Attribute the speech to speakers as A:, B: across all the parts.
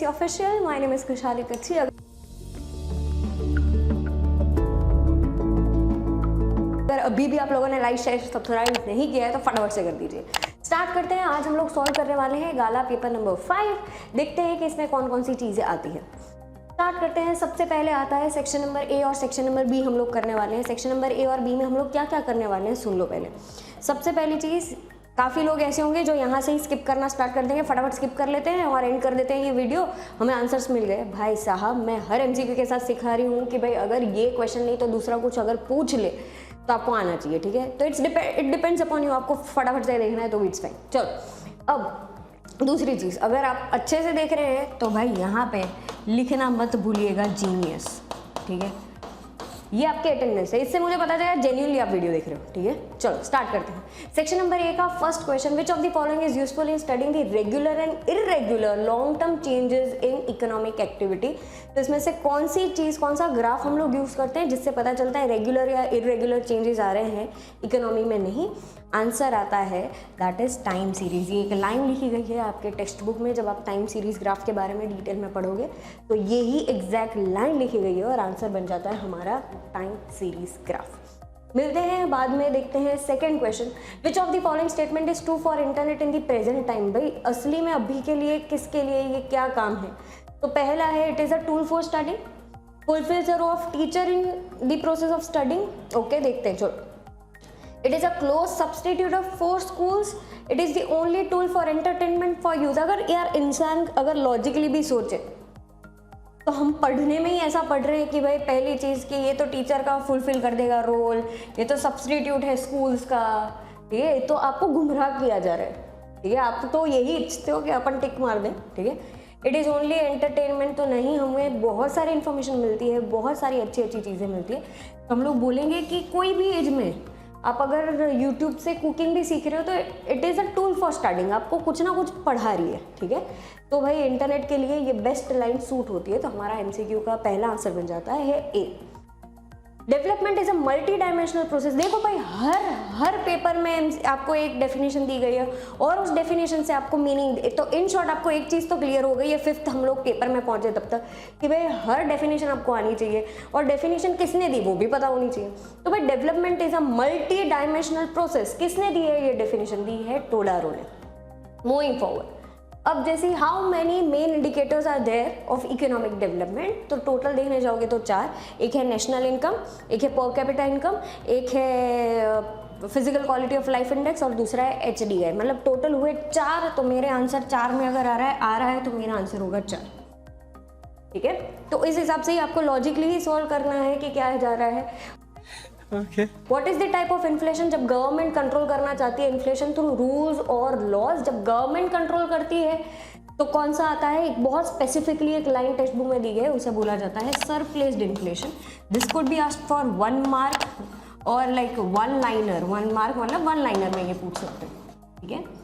A: UPSC official. My name is खुशहाली कच्छी। अगर अभी भी आप लोगों ने लाइक शेयर सब्सक्राइब नहीं किया है तो फटाफट से कर दीजिए। स्टार्ट करते हैं। आज हम लोग सॉल्व करने वाले हैं गाला पेपर नंबर 5। देखते हैं कि इसमें कौन कौन सी चीजें आती हैं। स्टार्ट करते हैं। सबसे पहले आता है सेक्शन नंबर ए और सेक्शन नंबर बी हम लोग करने वाले हैं। सेक्शन नंबर ए और बी में हम लोग क्या क्या करने वाले हैं सुन लो पहले। सबसे पहली चीज़, काफ़ी लोग ऐसे होंगे जो यहाँ से ही स्किप करना स्टार्ट कर देंगे, फटाफट स्किप कर लेते हैं और एंड कर देते हैं ये वीडियो, हमें आंसर्स मिल गए। भाई साहब, मैं हर एमसीक्यू के साथ सिखा रही हूँ कि भाई अगर ये क्वेश्चन नहीं तो दूसरा कुछ अगर पूछ ले तो आपको आना चाहिए, ठीक है। तो इट डिपेंड्स अपॉन यू, आपको फटाफट से देखना है तो इट्स फाइन। चलो, अब दूसरी चीज़, अगर आप अच्छे से देख रहे हैं तो भाई यहाँ पे लिखना मत भूलिएगा जीनियस, ठीक है। ये आपके अटेंडेंस है, इससे मुझे पता चलेगा जेन्युइनली आप वीडियो देख रहे हो, ठीक है। चलो स्टार्ट करते हैं। सेक्शन नंबर ए का first question, which of the following is useful in studying the regular and irregular long term changes in economic activity. तो इसमें से कौन सी चीज़, कौन सा ग्राफ हम लोग यूज़ करते हैं जिससे पता चलता है रेगुलर या इररेगुलर चेंजेस आ रहे हैं इकोनॉमी में? नहीं, आंसर आता है दैट इज़ टाइम सीरीज। ये एक लाइन लिखी गई है आपके टेक्स्ट बुक में, जब आप टाइम सीरीज ग्राफ के बारे में डिटेल में पढ़ोगे तो ये ही एग्जैक्ट लाइन लिखी गई है और आंसर बन जाता है हमारा टाइम सीरीज ग्राफ। मिलते हैं बाद में, देखते हैं second question, which of the following statement is true for internet in the present time. भाई असली में अभी के लिए किसके लिए ये क्या काम है? तो पहला है it is a tool for studying, fulfills the role of teacher in the process of studying. Okay, देखते हैं। चलो, it is a close substitute of for schools, it is the only tool for entertainment for use. अगर यार इंसान अगर logically भी सोचे तो हम पढ़ने में ही ऐसा पढ़ रहे हैं कि भाई पहली चीज़ कि ये तो टीचर का फुलफिल कर देगा रोल, ये तो सब्सटीट्यूट है स्कूल्स का, ठीक है। तो आपको गुमराह किया जा रहा है, ठीक है। आप तो यही इच्छते हो कि अपन टिक मार दें, ठीक है। इट इज़ ओनली एंटरटेनमेंट तो नहीं, हमें बहुत सारी इन्फॉर्मेशन मिलती है, बहुत सारी अच्छी अच्छी चीज़ें मिलती है। तो हम लोग बोलेंगे कि कोई भी एज में आप अगर YouTube से कुकिंग भी सीख रहे हो तो it is a tool for studying, आपको कुछ ना कुछ पढ़ा रही है, ठीक है। तो भाई इंटरनेट के लिए ये बेस्ट लाइन सूट होती है। तो हमारा MCQ का पहला आंसर बन जाता है A. Development is a multi dimensional process. देखो भाई हर पेपर में आपको एक डेफिनेशन दी गई है और उस डेफिनेशन से आपको मीनिंग, तो इन शॉर्ट आपको एक चीज़ तो क्लियर हो गई है फिफ्थ हम लोग पेपर में पहुंचे तब तक कि भाई हर डेफिनेशन आपको आनी चाहिए और डेफिनेशन किसने दी वो भी पता होनी चाहिए। तो भाई development is a multi dimensional process, किसने दी है ये डेफिनेशन? दी है टोडारो ने। मूविंग फॉरवर्ड, अब जैसे how many main indicators are there of economic development, तो टोटल देखने जाओगे तो 4। एक है नेशनल इनकम, एक है पर कैपिटा इनकम, एक है physical quality of life index और दूसरा है HDI। मतलब टोटल हुए 4। तो मेरे आंसर 4 में अगर आ रहा है तो मेरा आंसर होगा 4, ठीक है। तो इस हिसाब से ही आपको लॉजिकली ही सॉल्व करना है कि क्या जा रहा है। What is the type of inflation? जब गवर्नमेंट कंट्रोल करना चाहती है इन्फ्लेशन थ्रू रूल्स और लॉज, जब गवर्नमेंट कंट्रोल करती है तो कौन सा आता है? एक बहुत स्पेसिफिकली एक लाइन टेक्स्ट बुक में दी गई है, उसे बोला जाता है suppressed inflation. This could be asked for 1 mark और लाइक 1 लाइनर। 1 मार्क मतलब 1 लाइनर में ये पूछ सकते हैं, ठीक है।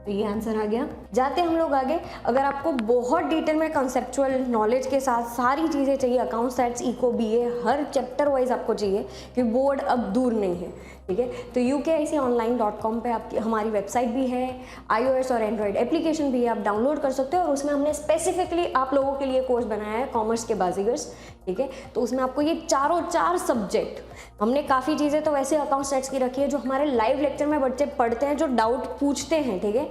A: तो ये आंसर आ गया। जाते हम लोग आगे। अगर आपको बहुत डिटेल में कॉन्सेप्चुअल नॉलेज के साथ सारी चीज़ें चाहिए, अकाउंट स्टैट्स इको BA हर चैप्टर वाइज आपको चाहिए कि बोर्ड अब दूर नहीं है, ठीक है। तो UKIConline.com पे आपकी हमारी वेबसाइट भी है, iOS और एंड्रॉयड एप्लीकेशन भी है, आप डाउनलोड कर सकते हो। और उसमें हमने स्पेसिफिकली आप लोगों के लिए कोर्स बनाया है कॉमर्स के बाजीगर्स, ठीक है। तो उसमें आपको ये चारों 4 सब्जेक्ट, हमने काफ़ी चीज़ें तो वैसे अकाउंट स्टैट्स की रखी है जो हमारे लाइव लेक्चर में बच्चे पढ़ते हैं, जो डाउट पूछते हैं, ठीक है।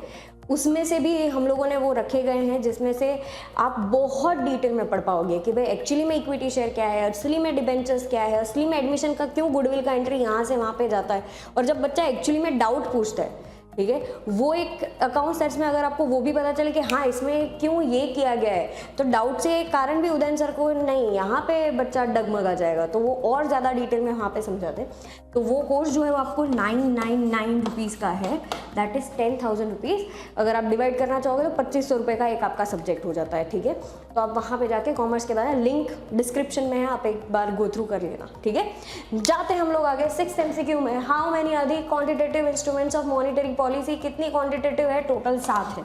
A: उसमें से भी हम लोगों ने वो रखे गए हैं जिसमें से आप बहुत डिटेल में पढ़ पाओगे कि भाई एक्चुअली में इक्विटी शेयर क्या है, असली में डिबेंचर्स क्या है, असली में एडमिशन का क्यों गुडविल का एंट्री यहाँ से वहाँ पे जाता है। और जब बच्चा एक्चुअली में डाउट पूछता है, ठीक है, वो एक अकाउंट सेट्स में अगर आपको वो भी पता चले कि हाँ इसमें क्यों ये किया गया है, तो डाउट से एक कारण भी उदयन सर को नहीं यहाँ पे बच्चा डगमगा जाएगा, तो वो और ज़्यादा डिटेल में वहाँ पे समझाते हैं। तो वो कोर्स जो है वो आपको 999 रुपीज़ का है, दैट इज़ 10,000 रुपीज़। अगर आप डिवाइड करना चाहोगे तो 2500 रुपये का एक आपका सब्जेक्ट हो जाता है, ठीक है। तो आप वहाँ पे जाके कॉमर्स के बारे में लिंक डिस्क्रिप्शन में है, आप एक बार गो थ्रू कर लेना, ठीक है। जाते हम लोग आगे 6th MCQ में। How many are the quantitative instruments of monetary policy? कितनी क्वांटिटेटिव है? टोटल 7 है।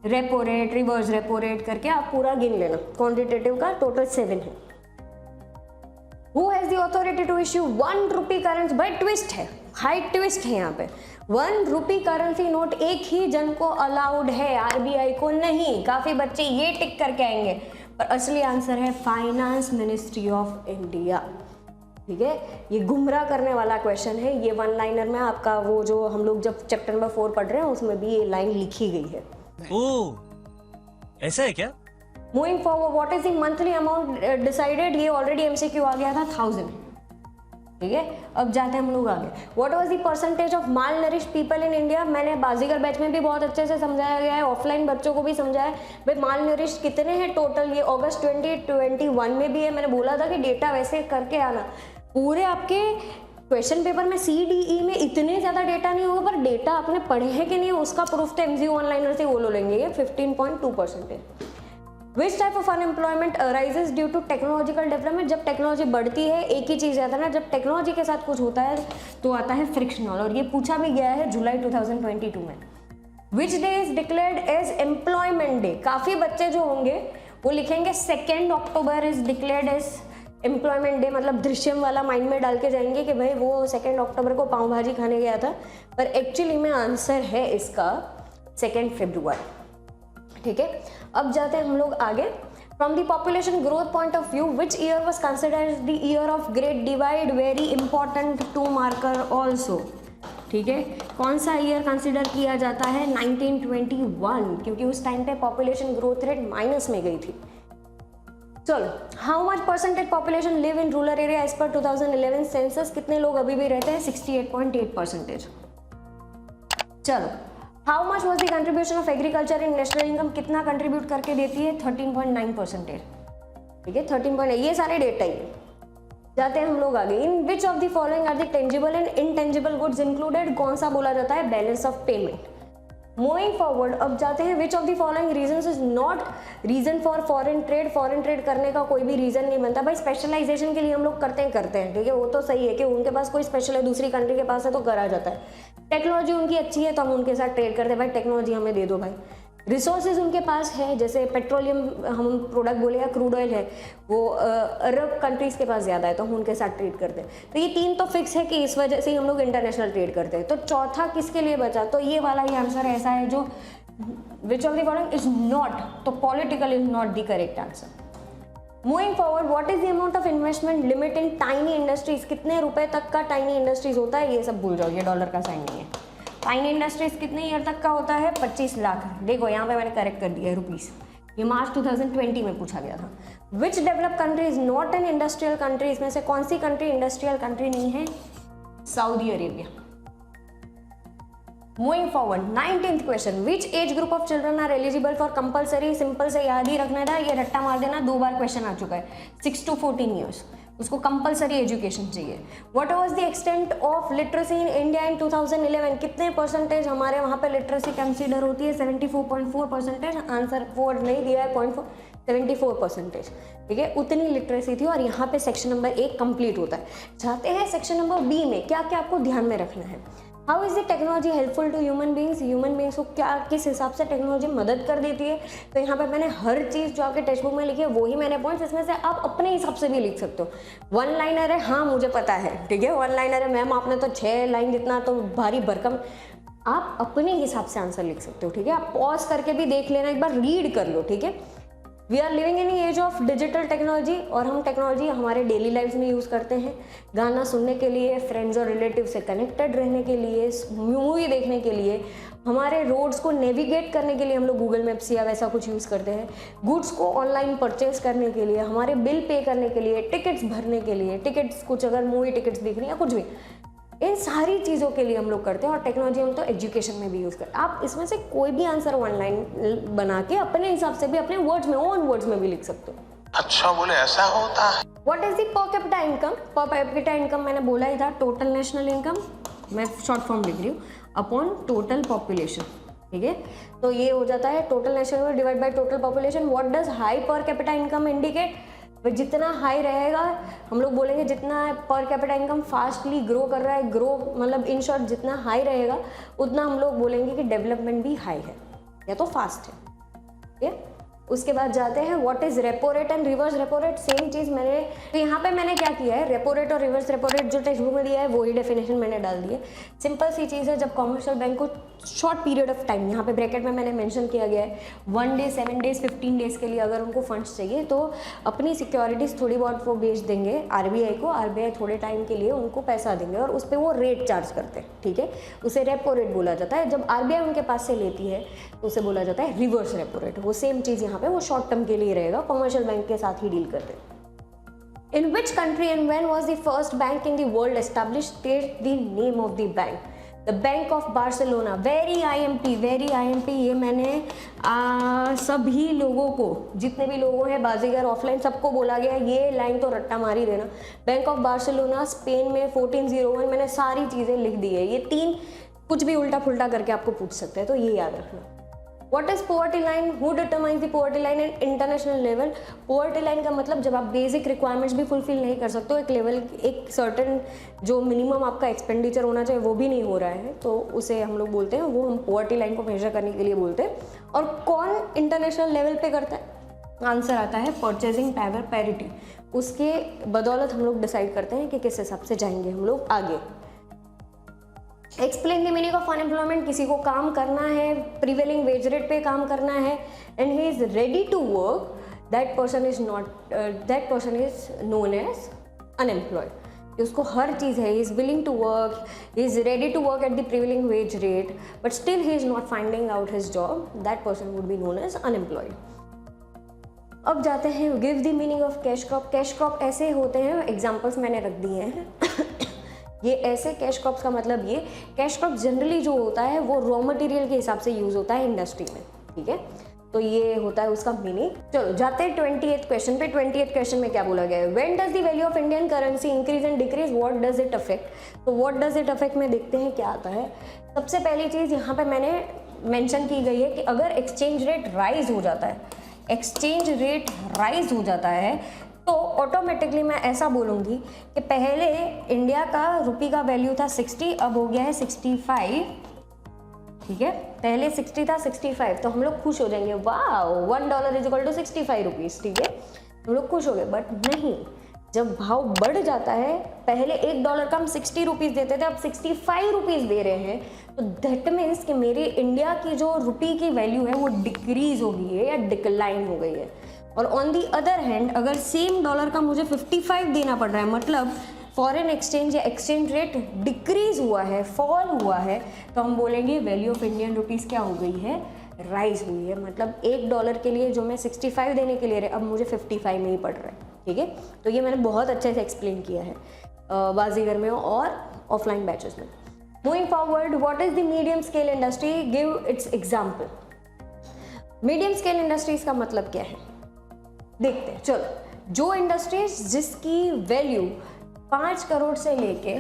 A: Repo rate, reverse repo rate करके आप पूरा गिन लेना। क्वांटिटेटिव का टोटल 7 है। Who has the authority to issue 1 rupee currents? भाई ट्विस्ट है, हाई ट्विस्ट है यहाँ पे। 1 रुपी करेंसी नोट एक ही जन को अलाउड है, आरबीआई को नहीं। काफी बच्चे ये टिक करके आएंगे, पर असली आंसर है फाइनेंस मिनिस्ट्री ऑफ इंडिया। ठीक है, ये गुमराह करने वाला क्वेश्चन है। ये 1 लाइनर में आपका वो जो हम लोग जब चैप्टर नंबर 4 पढ़ रहे हैं उसमें भी ये लाइन लिखी गई है।
B: ओह, ऐसा है क्या?
A: Moving forward, what is the monthly amount decided, ये ऑलरेडी एमसीक्यू आ गया था 1000। ठीक है, अब जाते हैं हम लोग आगे। What was the percentage of mall nourish people in India, मैंने बाजीगर बैच में भी बहुत अच्छे से समझाया गया है, ऑफलाइन बच्चों को भी समझाया भाई माल नरिश कितने हैं टोटल। ये अगस्त 2021 में भी है, मैंने बोला था कि डेटा वैसे करके आना। पूरे आपके क्वेश्चन पेपर में CDE में इतने ज़्यादा डेटा नहीं होगा, पर डेटा आपने पढ़े हैं कि नहीं उसका प्रूफ तो MCQ ऑनलाइनर से वो लो लेंगे। ये 15.2%। Which type of unemployment arises due to technological development, जब टेक्नोलॉजी बढ़ती है एक ही चीज़ आता है ना, जब टेक्नोलॉजी के साथ कुछ होता है तो आता है फ्रिक्शनल, और ये पूछा भी गया है जुलाई 2022 में। Which day is declared as employment day, काफ़ी बच्चे जो होंगे वो लिखेंगे 2 October is declared as employment day, मतलब दृश्यम वाला माइंड में डाल के जाएंगे कि भाई वो 2 अक्टूबर को पाव भाजी खाने गया था, पर एक्चुअली में आंसर है इसका 2 फरवरी। ठीक है, अब जाते हैं हम लोग आगे। From the population growth point of view, which year was considered the year of great divide, very important 2 marker also. ठीक है, कौन सा ईयर कंसिडर किया जाता है? 1921, क्योंकि उस टाइम पे पॉपुलेशन ग्रोथ रेट माइनस में गई थी। चलो, how much percentage population live in rural area as per 2011 census, कितने लोग अभी भी रहते हैं? 68.8%। चलो, how much was the contribution of agriculture in national income, कितना कंट्रीब्यूट करके देती है? 13.9%। ठीक है, 13.8, ये सारे डेटा ही है। जाते हैं हम लोग आगे। In which of the following are the tangible and intangible goods included, कौन सा बोला जाता है? Balance of payment. Moving forward, अब जाते हैं which of the following reasons is not reason for foreign trade, foreign trade करने का कोई भी रीजन नहीं बनता। भाई स्पेशलाइजेशन के लिए हम लोग करते हैं, ठीक है, वो तो सही है कि उनके पास कोई स्पेशल है, दूसरी कंट्री के पास है तो करा जाता है। टेक्नोलॉजी उनकी अच्छी है तो हम उनके साथ ट्रेड करते हैं, भाई टेक्नोलॉजी हमें दे दो भाई। रिसोर्सेज उनके पास है, जैसे पेट्रोलियम हम प्रोडक्ट बोले या क्रूड ऑयल है, वो अरब कंट्रीज के पास ज़्यादा है तो हम उनके साथ ट्रेड करते हैं। तो ये 3 तो फिक्स है कि इस वजह से ही हम लोग इंटरनेशनल ट्रेड करते हैं। तो चौथा किसके लिए बचा? तो ये वाला ही आंसर ऐसा है जो which of the following is not, तो political is not the correct answer. Moving forward, what is the amount of investment limit in tiny industries, कितने रुपए तक का टाइनी इंडस्ट्रीज होता है? ये सब भूल जाओ, ये डॉलर का साइन नहीं है। टाइनी इंडस्ट्रीज कितने ईयर तक का होता है? 25 लाख। देखो यहाँ पे मैंने करेक्ट कर दिया है रुपीस, ये मार्च 2020 में पूछा गया था। Which develop country is not an industrial country, इसमें से कौन सी कंट्री इंडस्ट्रियल कंट्री नहीं है? Saudi Arabia. Moving forward, 19th question, which age group of children are eligible for compulsory, simple से याद ही रखना था, ये रट्टा मार देना, 2 बार क्वेश्चन आ चुका है। 6 to 14 ईयर्स, उसको कंपलसरी एजुकेशन चाहिए। What was the extent of literacy in India in 2011, कितने परसेंटेज हमारे वहाँ पे लिटरेसी कंसीडर होती है? 74.4%। आंसर 4 नहीं दिया है, 0.4, 74%। ठीक है, उतनी लिटरेसी थी, और यहाँ पे सेक्शन नंबर 1 कंप्लीट होता है। चाहते हैं सेक्शन नंबर B में क्या क्या आपको ध्यान में रखना है। How is the technology helpful to human beings, human beings को क्या किस हिसाब से टेक्नोलॉजी मदद कर देती है। तो यहाँ पे मैंने हर चीज़ जो आपके टेक्स्ट बुक में लिखी है वही मैंने पॉइंट्स, इसमें से आप अपने हिसाब से भी लिख सकते हो। 1 लाइनर है, हाँ मुझे पता है, ठीक है 1 लाइनर है मैम, आपने तो 6 लाइन जितना तो भारी भरकम, आप अपने हिसाब से आंसर लिख सकते हो। ठीक है, आप पॉज करके भी देख लेना, एक बार रीड कर लो। ठीक है, we are living in age of digital technology, और हम टेक्नोलॉजी हमारे डेली लाइफ में यूज़ करते हैं, गाना सुनने के लिए, फ्रेंड्स और रिलेटिव से कनेक्टेड रहने के लिए, मूवी देखने के लिए, हमारे रोड्स को नेविगेट करने के लिए हम लोग गूगल मैप्स या वैसा कुछ यूज़ करते हैं, गुड्स को ऑनलाइन परचेज करने के लिए, हमारे बिल पे करने के लिए, टिकट्स भरने के लिए, टिकट्स कुछ अगर मूवी टिकट्स दिख रही हैं या कुछ भी, इन सारी चीज़ों के लिए हम लोग करते हैं। और टेक्नोलॉजी हम तो एजुकेशन में भी यूज़ करते हैं। आप इसमें से कोई भी आंसर ऑनलाइन बना के अपने हिसाब से भी अपने वर्ड्स में, ओन वर्ड्स में भी लिख सकते हो।
C: अच्छा बोले ऐसा होता है।
A: What is the per capita income? Per capita income मैंने बोला ही था, टोटल नेशनल इनकम, मैं शॉर्ट फॉर्म लिख रही हूँ, अपॉन टोटल पॉपुलेशन। ठीक है, तो ये हो जाता है total national divide by total population. What does high per capita income indicate? जितना हाई रहेगा हम लोग बोलेंगे जितना per capita income fastly grow कर रहा है, ग्रो मतलब इन शॉर्ट जितना हाई रहेगा उतना हम लोग बोलेंगे कि डेवलपमेंट भी हाई है या तो फास्ट है। ठीक है, उसके बाद जाते हैं what is repo rate and reverse repo rate, same चीज़ मैंने तो यहाँ पे मैंने क्या किया है, रेपो रेट और रिवर्स रेपो रेट जो टेक्स्ट बुक में दिया है वही डेफिनेशन मैंने डाल दी है। सिंपल सी चीज़ है, जब कॉमर्शियल बैंक को शॉर्ट पीरियड ऑफ टाइम, यहाँ पे ब्रैकेट में मैंने मेंशन किया गया है 1 डे, 7 डेज, 15 डेज के लिए अगर उनको फंड्स चाहिए तो अपनी सिक्योरिटीज़ थोड़ी बहुत वो बेच देंगे आरबीआई को, आरबीआई थोड़े टाइम के लिए उनको पैसा देंगे और उस पर वो रेट चार्ज करते हैं, ठीक है, उसे रेपो रेट बोला जाता है। जब आरबीआई उनके पास से लेती है तो उसे बोला जाता है रिवर्स रेपो रेट। वो सेम चीज़ यहाँ पे वो शॉर्ट टर्म के लिए रहेगा, कॉमर्शियल बैंक के साथ ही डील करते हैं। In which country and when was the first bank in the world established? State the name of the bank. The Bank of Barcelona. Very IMP. ये मैंने सभी लोगों को, जितने भी लोगों हैं बाजीगर ऑफलाइन, सबको बोला गया ये लाइन तो रट्टा मारी देना। बैंक ऑफ बार्सिलोना स्पेन में 1401, मैंने सारी चीज़ें लिख दी है। ये 3 कुछ भी उल्टा फुल्टा करके आपको पूछ सकते हैं, तो ये याद रखना। What is poverty line? Who determines the poverty line at international level? Poverty line का मतलब जब आप बेसिक रिक्वायरमेंट्स भी फुलफिल नहीं कर सकते हो, एक लेवल, एक सर्टन जो मिनिमम आपका एक्सपेंडिचर होना चाहिए वो भी नहीं हो रहा है, तो उसे हम लोग बोलते हैं, वो हम पोवर्टी लाइन को मेजर करने के लिए बोलते हैं। और कौन इंटरनेशनल लेवल पे करता है? आंसर आता है परचेजिंग पावर पैरिटी। उसके बदौलत हम लोग डिसाइड करते हैं कि किस हिसाब से जाएंगे हम लोग आगे। Explain the meaning of unemployment, किसी को काम करना है, प्रिवेलिंग वेज रेट पे काम करना है and he is ready to work, that person is known as unemployed. उसको हर चीज़ है, he is willing to work, he is ready to work at the prevailing wage rate but still he is not finding out his job, that person would be known as unemployed. अब जाते हैं give the meaning of cash crop. Cash crop ऐसे होते हैं, examples मैंने रख दिए हैं ये ऐसे कैश क्रॉप्स का मतलब, ये कैश क्रॉप जनरली जो होता है वो रॉ मटेरियल के हिसाब से यूज होता है इंडस्ट्री में, ठीक है, तो ये होता है उसका मीनिंग। चलो जाते हैं 28th क्वेश्चन पे। 28th क्वेश्चन में क्या बोला गया है, when does the value of Indian currency increase and decrease, what does it affect. तो व्हाट डज इट अफेक्ट में देखते हैं क्या आता है। सबसे पहली चीज़ यहाँ पे मैंने मेंशन की गई है कि अगर एक्सचेंज रेट राइज हो जाता है, एक्सचेंज रेट राइज हो जाता है तो ऑटोमेटिकली मैं ऐसा बोलूँगी कि पहले इंडिया का रुपी का वैल्यू था 60, अब हो गया है 65, ठीक है, पहले 60 था 65, तो हम लोग खुश हो जाएंगे, वाह $1 इज इक्वल टू 65 रुपीज़, ठीक है, हम लोग खुश हो गए। बट नहीं, जब भाव बढ़ जाता है, पहले $1 का हम 60 रुपीज़ देते थे, अब 65 रुपीज़ दे रहे हैं, तो दैट मीन्स कि मेरे इंडिया की जो रुपी की वैल्यू है वो डिक्रीज हो गई है या डिक्लाइन हो गई है। और ऑन दी अदर हैंड अगर सेम डॉलर का मुझे 55 देना पड़ रहा है, मतलब फॉरेन एक्सचेंज या एक्सचेंज रेट डिक्रीज हुआ है, फॉल हुआ है, तो हम बोलेंगे वैल्यू ऑफ इंडियन रुपीज़ क्या हो गई है, राइज हुई है। मतलब $1 के लिए जो मैं 65 देने के लिए अब मुझे 55 में ही पड़ रहा है, ठीक है। तो ये मैंने बहुत अच्छे से एक्सप्लेन किया है बाजीगर में और ऑफलाइन बैचेस में। Moving forward, what is the medium scale industry, give its example. Medium scale industries का मतलब क्या है देखते हैं। चलो, जो इंडस्ट्रीज जिसकी वैल्यू 5 करोड़ से लेके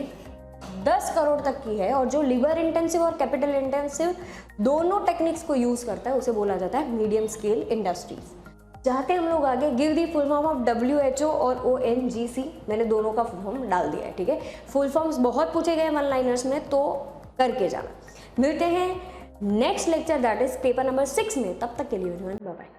A: 10 करोड़ तक की है और जो लिबर इंटेंसिव और कैपिटल इंटेंसिव दोनों टेक्निक्स को यूज करता है, उसे बोला जाता है मीडियम स्केल इंडस्ट्रीज। चाहते हम लोग आगे, give the full form of WHO और ONGC, मैंने दोनों का फुल फॉर्म डाल दिया है, ठीक है। फुल फॉर्म्स बहुत पूछे गए वन लाइनर्स में, तो करके जाना। मिलते हैं next lecture that is paper number 6 में, तब तक के लिए बाय बाय।